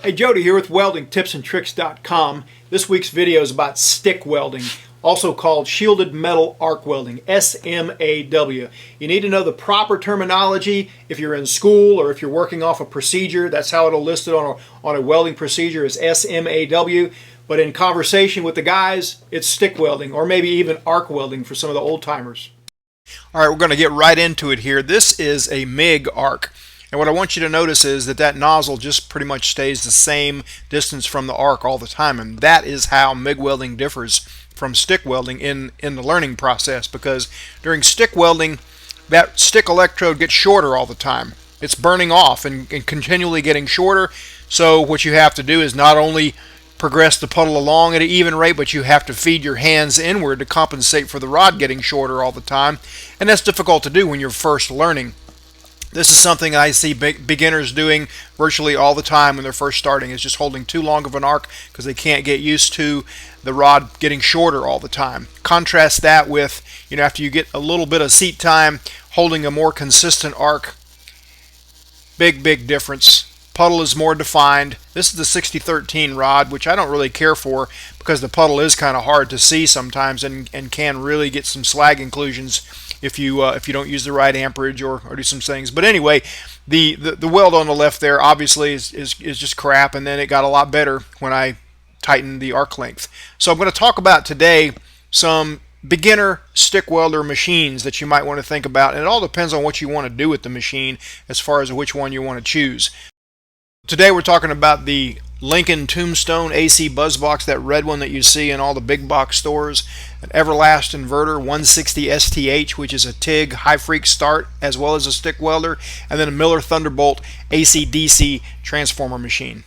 Hey, Jody here with weldingtipsandtricks.com. This week's video is about stick welding, also called shielded metal arc welding, SMAW. You need to know the proper terminology if you're in school or if you're working off a procedure. That's how it'll list it on a welding procedure is SMAW. But in conversation with the guys, it's stick welding or maybe even arc welding for some of the old timers. All right, we're going to get right into it here. This is a MIG arc. And what I want you to notice is that nozzle just pretty much stays the same distance from the arc all the time. And that is how MIG welding differs from stick welding in the learning process, because during stick welding, that stick electrode gets shorter all the time. It's burning off and continually getting shorter. So what you have to do is not only progress the puddle along at an even rate, but you have to feed your hands inward to compensate for the rod getting shorter all the time. And that's difficult to do when you're first learning. This is something I see beginners doing virtually all the time when they're first starting, is just holding too long of an arc because they can't get used to the rod getting shorter all the time. Contrast that with, after you get a little bit of seat time, holding a more consistent arc. Big difference. Puddle is more defined. This is the 6013 rod, which I don't really care for because the puddle is kind of hard to see sometimes and can really get some slag inclusions if you don't use the right amperage or do some things. But anyway, the weld on the left there obviously is just crap, and then it got a lot better when I tightened the arc length. So I'm going to talk about today some beginner stick welder machines that you might want to think about, and it all depends on what you want to do with the machine as far as which one you want to choose. Today we're talking about the Lincoln Tombstone AC Buzzbox, that red one that you see in all the big box stores, an Everlast Inverter 160 STH, which is a TIG high freak start as well as a stick welder, and then a Miller Thunderbolt ACDC transformer machine.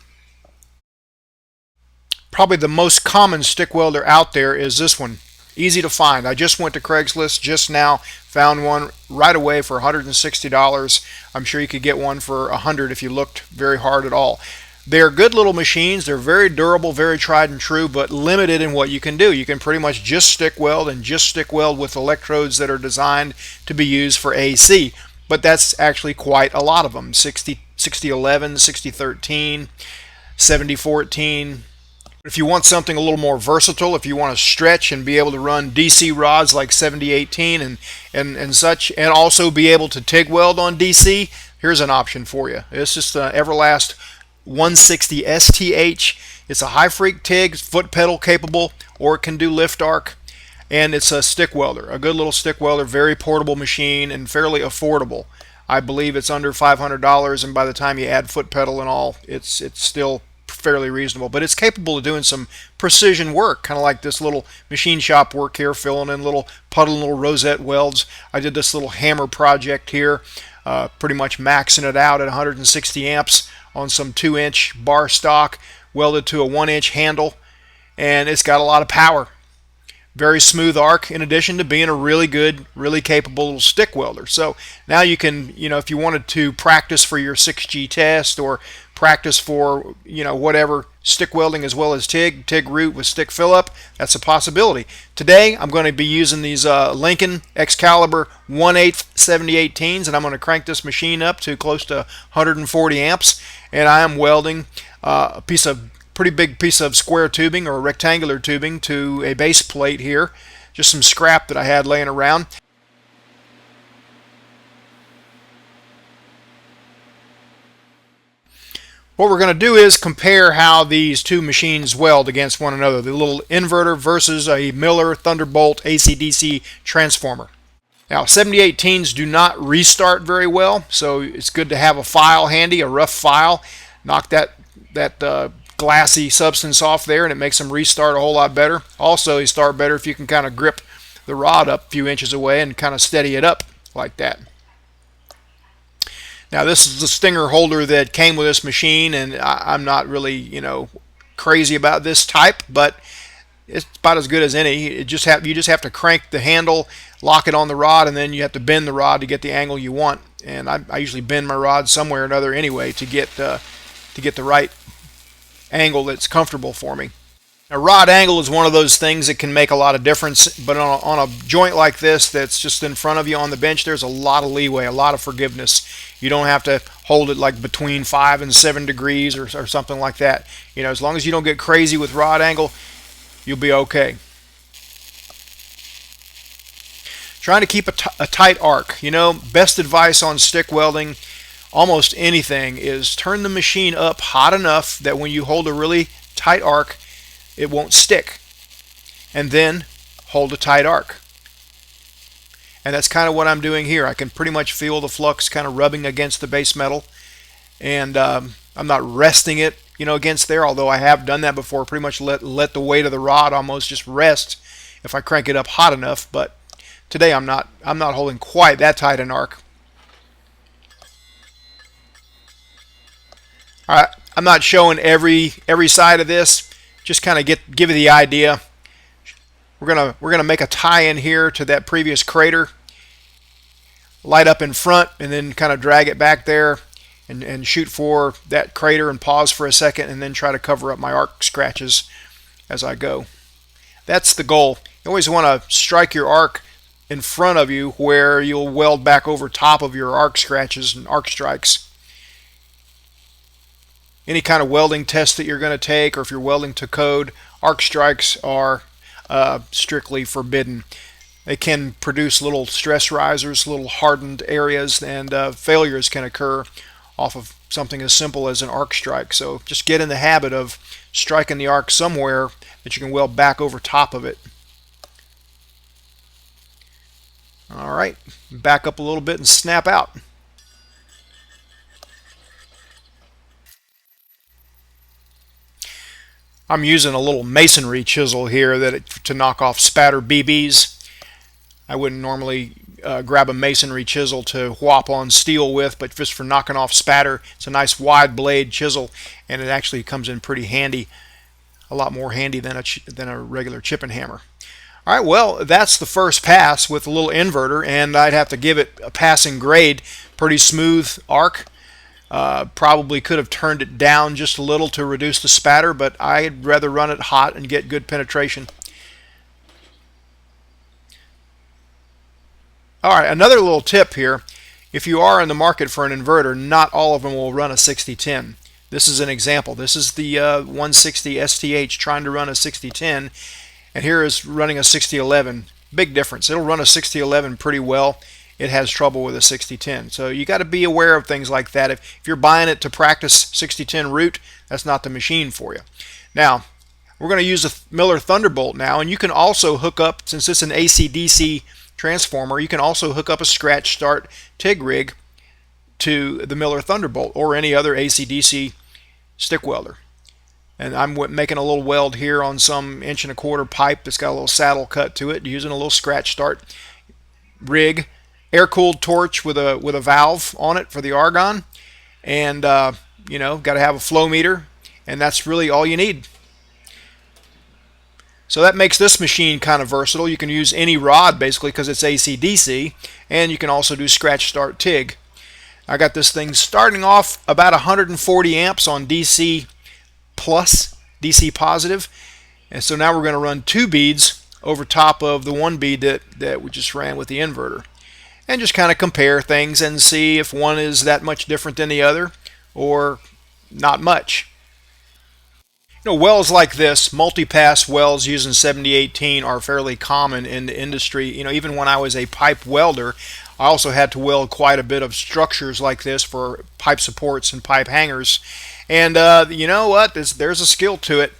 Probably the most common stick welder out there is this one. Easy to find. I just went to Craigslist just now, found one right away for $160. I'm sure you could get one for $100 if you looked very hard at all. They're good little machines. They're very durable, very tried and true, but limited in what you can do. You can pretty much just stick weld and just stick weld with electrodes that are designed to be used for AC. But that's actually quite a lot of them. 6011, 6013, 7014. If you want something a little more versatile, if you want to stretch and be able to run DC rods like 7018 and such, and also be able to TIG weld on DC, here's an option for you. It's just an Everlast 160 STH. It's a high freak TIG, foot pedal capable, or it can do lift arc, and it's a stick welder, a good little stick welder, very portable machine and fairly affordable. I believe it's under $500, and by the time you add foot pedal and all, it's still fairly reasonable, but it's capable of doing some precision work, kind of like this little machine shop work here, filling in little puddle and little rosette welds. I did this little hammer project here, pretty much maxing it out at 160 amps on some 2-inch bar stock, welded to a 1-inch handle, and it's got a lot of power. Very smooth arc, in addition to being a really good, really capable little stick welder. So now you can, if you wanted to practice for your 6G test or practice for, whatever, stick welding as well as TIG root with stick fill-up, that's a possibility. Today I'm going to be using these Lincoln Excalibur 1/8 7018s, and I'm going to crank this machine up to close to 140 amps, and I am welding a pretty big piece of square tubing or rectangular tubing to a base plate here, just some scrap that I had laying around. What we're going to do is compare how these two machines weld against one another, the little inverter versus a Miller Thunderbolt ACDC transformer. Now 7018s do not restart very well, so it's good to have a file handy, a rough file. Knock that glassy substance off there, and it makes them restart a whole lot better. Also, they start better if you can kind of grip the rod up a few inches away and kind of steady it up like that. Now this is the stinger holder that came with this machine, and I'm not really crazy about this type, but it's about as good as any. You just have to crank the handle, lock it on the rod, and then you have to bend the rod to get the angle you want. And I usually bend my rod somewhere or another anyway to get the right angle that's comfortable for me. A rod angle is one of those things that can make a lot of difference, but on a joint like this that's just in front of you on the bench, there's a lot of leeway, a lot of forgiveness. You don't have to hold it like between 5 and 7 degrees or something like that. You know, as long as you don't get crazy with rod angle, you'll be okay. Trying to keep a tight arc. You know, best advice on stick welding, almost anything, is turn the machine up hot enough that when you hold a really tight arc, it won't stick, and then hold a tight arc. And that's kind of what I'm doing here. I can pretty much feel the flux kind of rubbing against the base metal, and I'm not resting it, you know, against there, although I have done that before. Pretty much let the weight of the rod almost just rest if I crank it up hot enough. But today I'm not holding quite that tight an arc. All right, I'm not showing every side of this. Just kind of give you the idea. We're gonna make a tie-in here to that previous crater. Light up in front and then kind of drag it back there and shoot for that crater and pause for a second and then try to cover up my arc scratches as I go. That's the goal. You always want to strike your arc in front of you where you'll weld back over top of your arc scratches and arc strikes. Any kind of welding test that you're going to take, or if you're welding to code, arc strikes are strictly forbidden. They can produce little stress risers, little hardened areas, and failures can occur off of something as simple as an arc strike. So just get in the habit of striking the arc somewhere that you can weld back over top of it. All right, back up a little bit and snap out. I'm using a little masonry chisel here to knock off spatter BBs. I wouldn't normally grab a masonry chisel to whop on steel with, but just for knocking off spatter. It's a nice wide blade chisel, and it actually comes in pretty handy, a lot more handy than a regular chipping hammer. All right, well, that's the first pass with a little inverter, and I'd have to give it a passing grade. Pretty smooth arc. Probably could have turned it down just a little to reduce the spatter, but I'd rather run it hot and get good penetration. Alright, another little tip here. If you are in the market for an inverter, not all of them will run a 6010. This is an example. This is the 160 STH trying to run a 6010, and here is running a 6011. Big difference. It'll run a 6011 pretty well. It has trouble with a 6010. So you got to be aware of things like that. If you're buying it to practice 6010 route, that's not the machine for you. Now, we're going to use a Miller Thunderbolt now, and you can also hook up, since it's an ACDC transformer, you can also hook up a scratch start TIG rig to the Miller Thunderbolt or any other ACDC stick welder. And I'm making a little weld here on some 1¼ pipe that's got a little saddle cut to it, using a little scratch start rig. Air-cooled torch with a valve on it for the argon, and you know, got to have a flow meter, and that's really all you need. So that makes this machine kind of versatile. You can use any rod basically because it's ACDC, and you can also do scratch start TIG. I got this thing starting off about 140 amps on DC plus, DC positive, and so now we're going to run 2 beads over top of the 1 bead that we just ran with the inverter. And just kind of compare things and see if one is that much different than the other or not much. You know, welds like this, multi-pass welds using 7018 are fairly common in the industry. You know, even when I was a pipe welder, I also had to weld quite a bit of structures like this for pipe supports and pipe hangers. And you know what? There's a skill to it.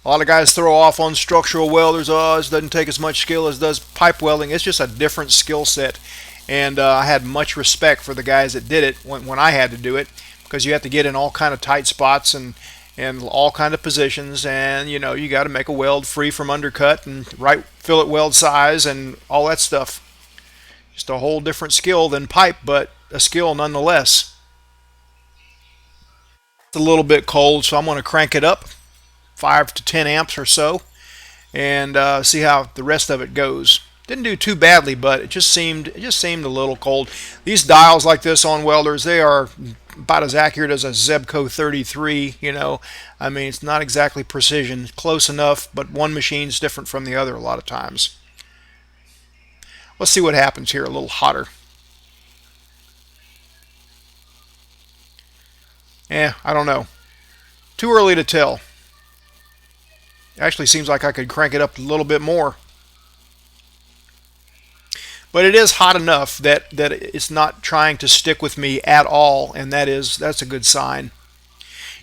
A lot of guys throw off on structural welders. Oh, this doesn't take as much skill as does pipe welding. It's just a different skill set. And I had much respect for the guys that did it when I had to do it, because you have to get in all kind of tight spots and all kind of positions, and you know, you got to make a weld free from undercut and right fillet weld size and all that stuff. Just a whole different skill than pipe, but a skill nonetheless. It's a little bit cold, so I'm going to crank it up 5 to 10 amps or so and see how the rest of it goes. Didn't do too badly, but it just seemed a little cold. These dials like this on welders, they are about as accurate as a Zebco 33, you know. I mean, it's not exactly precision, close enough, but one machine's different from the other a lot of times. Let's see what happens here, a little hotter. I don't know. Too early to tell. Actually seems like I could crank it up a little bit more. But it is hot enough that it's not trying to stick with me at all, and that's a good sign.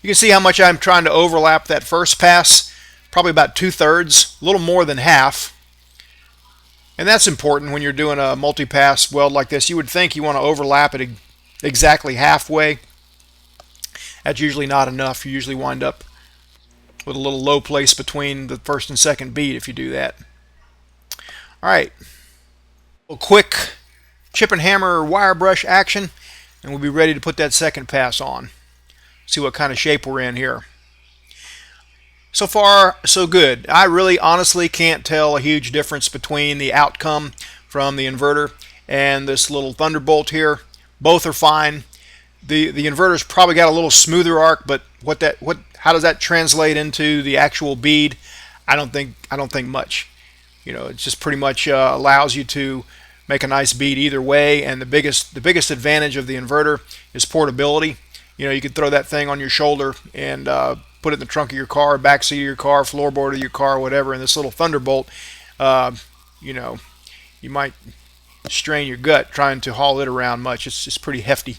You can see how much I'm trying to overlap that first pass, probably about 2/3, a little more than half. And that's important when you're doing a multi-pass weld like this. You would think you want to overlap it exactly halfway. That's usually not enough. You usually wind up with a little low place between the first and second bead if you do that. All right. A quick chip and hammer wire brush action, and we'll be ready to put that second pass on. See what kind of shape we're in here. So far, so good. I really honestly can't tell a huge difference between the outcome from the inverter and this little Thunderbolt here. Both are fine. The inverter's probably got a little smoother arc, but how does that translate into the actual bead? I don't think much. You know, it just pretty much allows you to make a nice bead either way, and the biggest advantage of the inverter is portability. You know, you could throw that thing on your shoulder and put it in the trunk of your car, back seat of your car, floorboard of your car, whatever. And this little Thunderbolt, you know, you might strain your gut trying to haul it around much. It's just pretty hefty.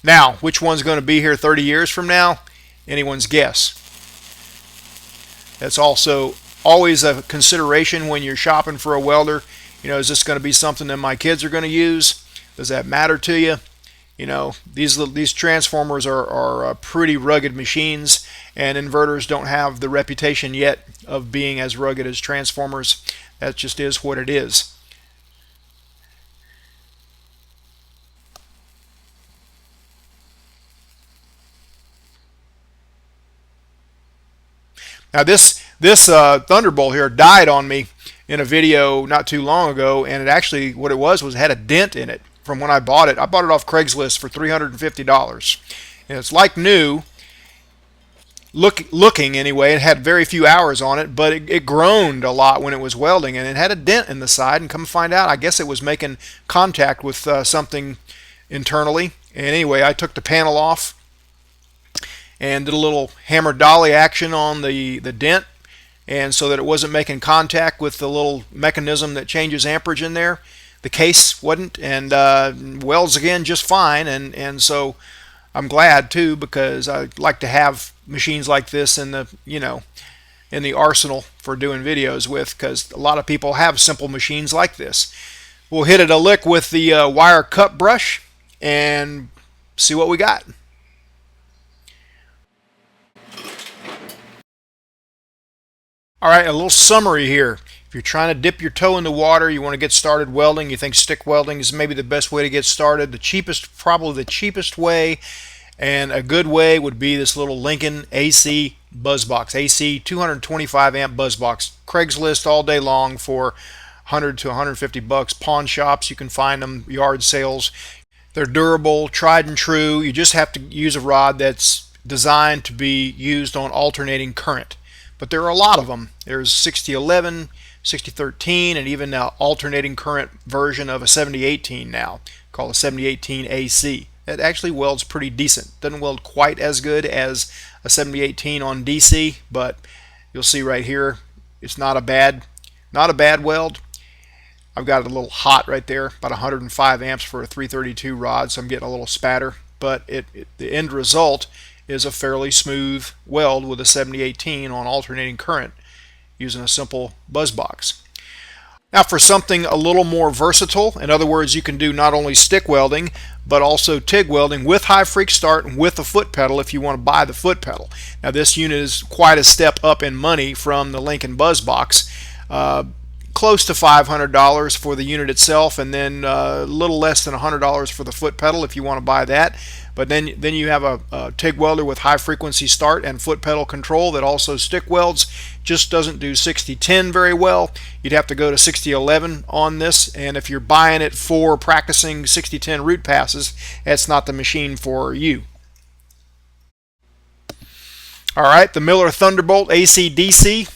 Now, which one's going to be here 30 years from now? Anyone's guess. That's also always a consideration when you're shopping for a welder. You know, is this going to be something that my kids are going to use? Does that matter to you? You know, these transformers are pretty rugged machines, and inverters don't have the reputation yet of being as rugged as transformers. That just is what it is. Now this Thunderbolt here died on me in a video not too long ago, and it actually, what it was had a dent in it from when I bought it. I bought it off Craigslist for $350, and it's like new looking anyway. It had very few hours on it, but it groaned a lot when it was welding, and it had a dent in the side, and come to find out, I guess it was making contact with something internally. And anyway, I took the panel off and did a little hammer dolly action on the dent, and so that it wasn't making contact with the little mechanism that changes amperage in there. The case wasn't, and welds again just fine, and so I'm glad too, because I like to have machines like this in the, you know, in the arsenal for doing videos with, because a lot of people have simple machines like this. We'll hit it a lick with the wire cut brush and see what we got. All right, a little summary here. If you're trying to dip your toe in the water, you want to get started welding, you think stick welding is maybe the best way to get started, probably the cheapest way, and a good way would be this little Lincoln AC buzzbox, AC 225 amp buzzbox. Craigslist all day long for 100 to 150 bucks. Pawn shops, you can find them, yard sales. They're durable, tried and true. You just have to use a rod that's designed to be used on alternating current. But there are a lot of them. There's 6011, 6013, and even an alternating current version of a 7018 now, called a 7018 AC. It actually welds pretty decent. Doesn't weld quite as good as a 7018 on DC, but you'll see right here, it's not a bad weld. I've got it a little hot right there, about 105 amps for a 332 rod, so I'm getting a little spatter. But the end result is a fairly smooth weld with a 7018 on alternating current using a simple buzz box. Now for something a little more versatile, in other words, you can do not only stick welding but also TIG welding with high freak start and with a foot pedal if you want to buy the foot pedal. Now this unit is quite a step up in money from the Lincoln buzz box. close to $500 for the unit itself, and then a little less than $100 for the foot pedal if you want to buy that. But then you have a TIG welder with high frequency start and foot pedal control that also stick welds. Just doesn't do 60-10 very well. You'd have to go to 60-11 on this, and if you're buying it for practicing 60-10 root passes, that's not the machine for you. Alright, the Miller Thunderbolt ACDC,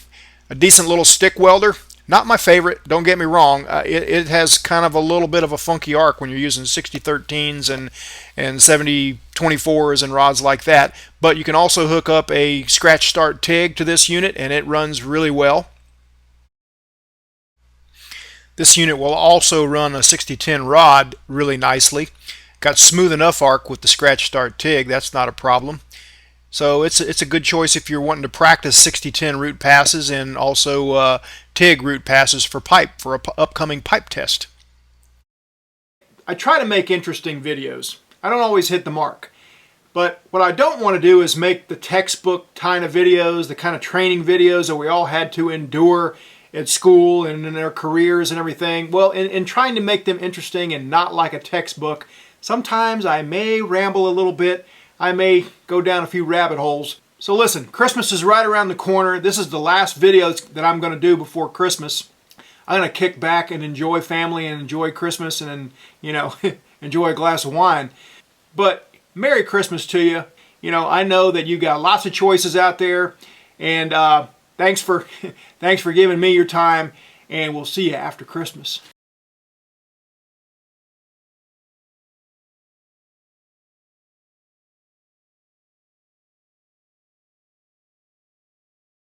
a decent little stick welder. Not my favorite, don't get me wrong. It has kind of a little bit of a funky arc when you're using 60-13s and 70-24s and rods like that. But you can also hook up a scratch start TIG to this unit and it runs really well. This unit will also run a 60-10 rod really nicely. Got smooth enough arc with the scratch start TIG, that's not a problem. So it's a good choice if you're wanting to practice 60-10 root passes and also TIG root passes for pipe for an upcoming pipe test. I try to make interesting videos. I don't always hit the mark. But what I don't want to do is make the textbook kind of videos, the kind of training videos that we all had to endure at school and in our careers and everything. Well, in trying to make them interesting and not like a textbook, sometimes I may ramble a little bit. I may go down a few rabbit holes. So listen, Christmas is right around the corner. This is the last video that I'm going to do before Christmas. I'm going to kick back and enjoy family and enjoy Christmas and, you know, enjoy a glass of wine. But Merry Christmas to you. You know, I know that you got lots of choices out there, and thanks for giving me your time, and we'll see you after Christmas.